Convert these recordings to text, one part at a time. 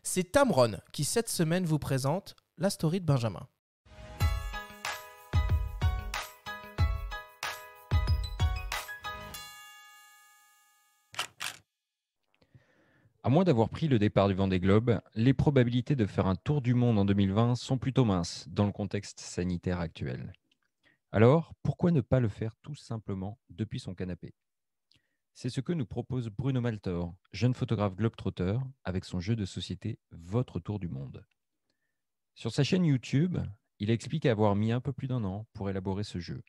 C'est Tamron qui cette semaine vous présente la story de Benjamin. À moins d'avoir pris le départ du Vendée Globe, les probabilités de faire un tour du monde en 2020 sont plutôt minces dans le contexte sanitaire actuel. Alors, pourquoi ne pas le faire tout simplement depuis son canapé ? C'est ce que nous propose Bruno Maltor, jeune photographe globetrotter, avec son jeu de société Votre Tour du Monde. Sur sa chaîne YouTube, il explique avoir mis un peu plus d'1 an pour élaborer ce jeu.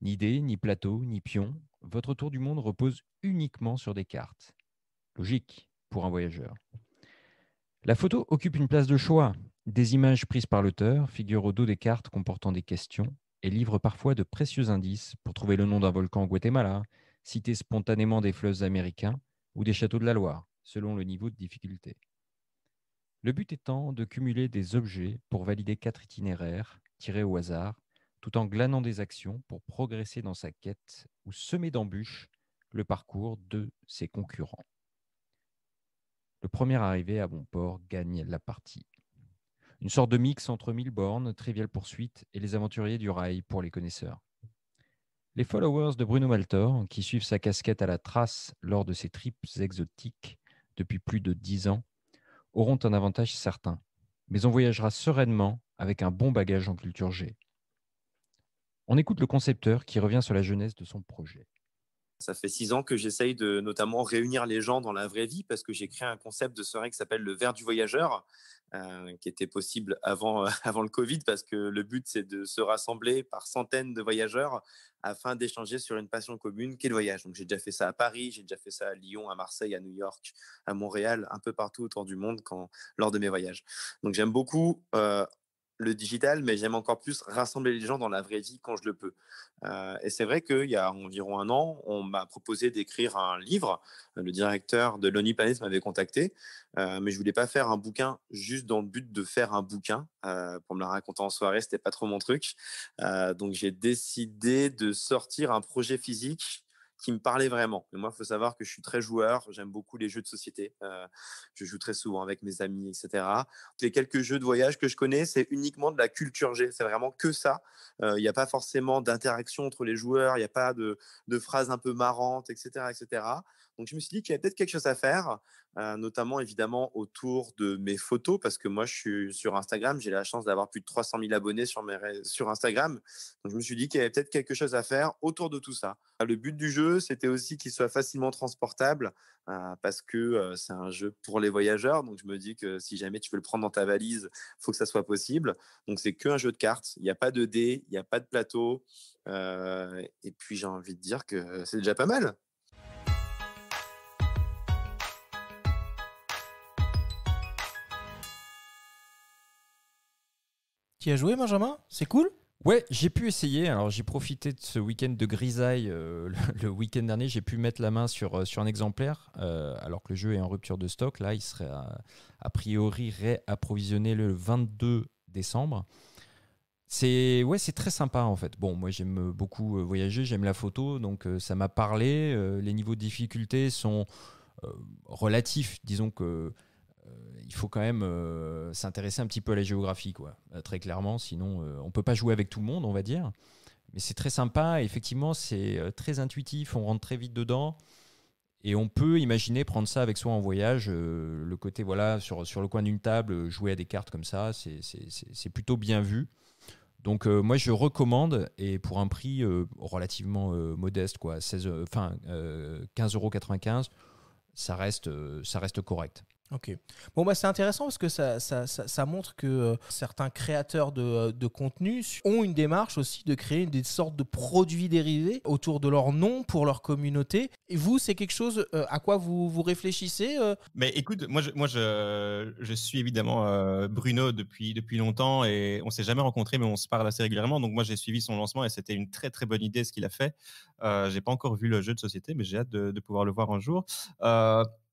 Ni dés, ni plateau, ni pion, Votre Tour du Monde repose uniquement sur des cartes. Logique pour un voyageur. La photo occupe une place de choix. Des images prises par l'auteur figurent au dos des cartes comportant des questions et livrent parfois de précieux indices pour trouver le nom d'un volcan au Guatemala, citer spontanément des fleuves américains ou des châteaux de la Loire, selon le niveau de difficulté. Le but étant de cumuler des objets pour valider 4 itinéraires tirés au hasard, tout en glanant des actions pour progresser dans sa quête ou semer d'embûches le parcours de ses concurrents. Le premier arrivé à bon port gagne la partie. Une sorte de mix entre 1000 bornes, Trivial Poursuite et les aventuriers du rail pour les connaisseurs. Les followers de Bruno Maltor, qui suivent sa casquette à la trace lors de ses trips exotiques depuis plus de 10 ans, auront un avantage certain. Mais on voyagera sereinement avec un bon bagage en culture G. On écoute le concepteur qui revient sur la jeunesse de son projet. Ça fait 6 ans que j'essaye de notamment réunir les gens dans la vraie vie parce que j'ai créé un concept de soirée qui s'appelle le verre du voyageur, qui était possible avant, avant le Covid parce que le but, c'est de se rassembler par centaines de voyageurs afin d'échanger sur une passion commune qu'est le voyage. Donc, j'ai déjà fait ça à Paris, j'ai déjà fait ça à Lyon, à Marseille, à New York, à Montréal, un peu partout autour du monde lors de mes voyages. Donc, j'aime beaucoup le digital, mais j'aime encore plus rassembler les gens dans la vraie vie quand je le peux. Et c'est vrai qu'il y a environ 1 an, on m'a proposé d'écrire un livre. Le directeur de Lonely Planet m'avait contacté, mais je voulais pas faire un bouquin juste dans le but de faire un bouquin. Pour me la raconter en soirée, c'était pas trop mon truc. Donc j'ai décidé de sortir un projet physique qui me parlait vraiment. Mais moi, il faut savoir que je suis très joueur, j'aime beaucoup les jeux de société. Je joue très souvent avec mes amis, etc. Les quelques jeux de voyage que je connais, c'est uniquement de la culture G. C'est vraiment que ça. Il n'y a pas forcément d'interaction entre les joueurs, il n'y a pas de phrases un peu marrantes, etc., etc. Donc, je me suis dit qu'il y avait peut-être quelque chose à faire, notamment évidemment autour de mes photos, parce que moi, je suis sur Instagram. J'ai la chance d'avoir plus de 300 000 abonnés sur Instagram. Donc, je me suis dit qu'il y avait peut-être quelque chose à faire autour de tout ça. Le but du jeu, c'était aussi qu'il soit facilement transportable, parce que c'est un jeu pour les voyageurs. Donc, je me dis que si jamais tu veux le prendre dans ta valise, il faut que ça soit possible. Donc, c'est qu'un jeu de cartes. Il n'y a pas de dés, il n'y a pas de plateau. Et puis, j'ai envie de dire que c'est déjà pas mal. Tu y as joué, Benjamin ? C'est cool ? Ouais, j'ai pu essayer. Alors, j'ai profité de ce week-end de grisaille. Le week-end dernier, j'ai pu mettre la main sur un exemplaire, alors que le jeu est en rupture de stock. Là, il serait a priori réapprovisionné le 22 décembre. C'est très sympa en fait. Bon, moi j'aime beaucoup voyager, j'aime la photo, donc ça m'a parlé. Les niveaux de difficulté sont relatifs. Disons que il faut quand même s'intéresser un petit peu à la géographie, quoi. Très clairement, sinon on peut pas jouer avec tout le monde, on va dire. Mais c'est très sympa. Et effectivement, c'est très intuitif. On rentre très vite dedans. Et on peut imaginer prendre ça avec soi en voyage. Le côté, voilà, sur le coin d'une table, jouer à des cartes comme ça, c'est plutôt bien vu. Donc moi je recommande, et pour un prix relativement modeste, quoi, 15,95 €, ça reste correct. Ok. Bon, bah, c'est intéressant parce que ça montre que certains créateurs de contenu ont une démarche aussi de créer des sortes de produits dérivés autour de leur nom pour leur communauté. Et vous, c'est quelque chose à quoi vous réfléchissez Mais écoute, je suis évidemment Bruno depuis longtemps et on s'est jamais rencontrés, mais on se parle assez régulièrement. Donc moi, j'ai suivi son lancement et c'était une très très bonne idée ce qu'il a fait. J'ai pas encore vu le jeu de société, mais j'ai hâte de pouvoir le voir un jour.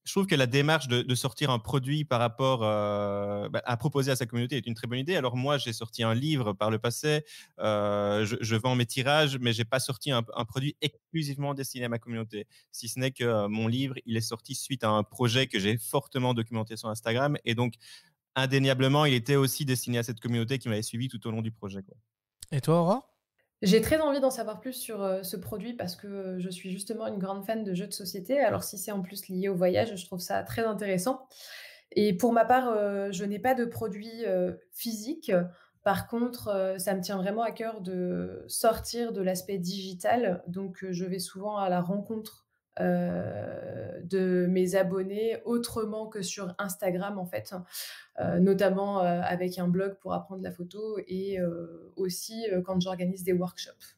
je trouve que la démarche de sortir un produit par rapport à proposer à sa communauté est une très bonne idée. Alors moi, j'ai sorti un livre par le passé, je vends mes tirages, mais j'ai pas sorti un produit exclusivement destiné à ma communauté. Si ce n'est que mon livre, il est sorti suite à un projet que j'ai fortement documenté sur Instagram, et donc indéniablement, il était aussi destiné à cette communauté qui m'avait suivi tout au long du projet, quoi. Et toi, Aura? J'ai très envie d'en savoir plus sur ce produit parce que je suis justement une grande fan de jeux de société. Alors si c'est en plus lié au voyage, je trouve ça très intéressant. Et pour ma part, je n'ai pas de produit physique. Par contre, ça me tient vraiment à cœur de sortir de l'aspect digital. Donc, je vais souvent à la rencontre de mes abonnés autrement que sur Instagram, en fait. Notamment avec un blog pour apprendre la photo et aussi quand j'organise des workshops.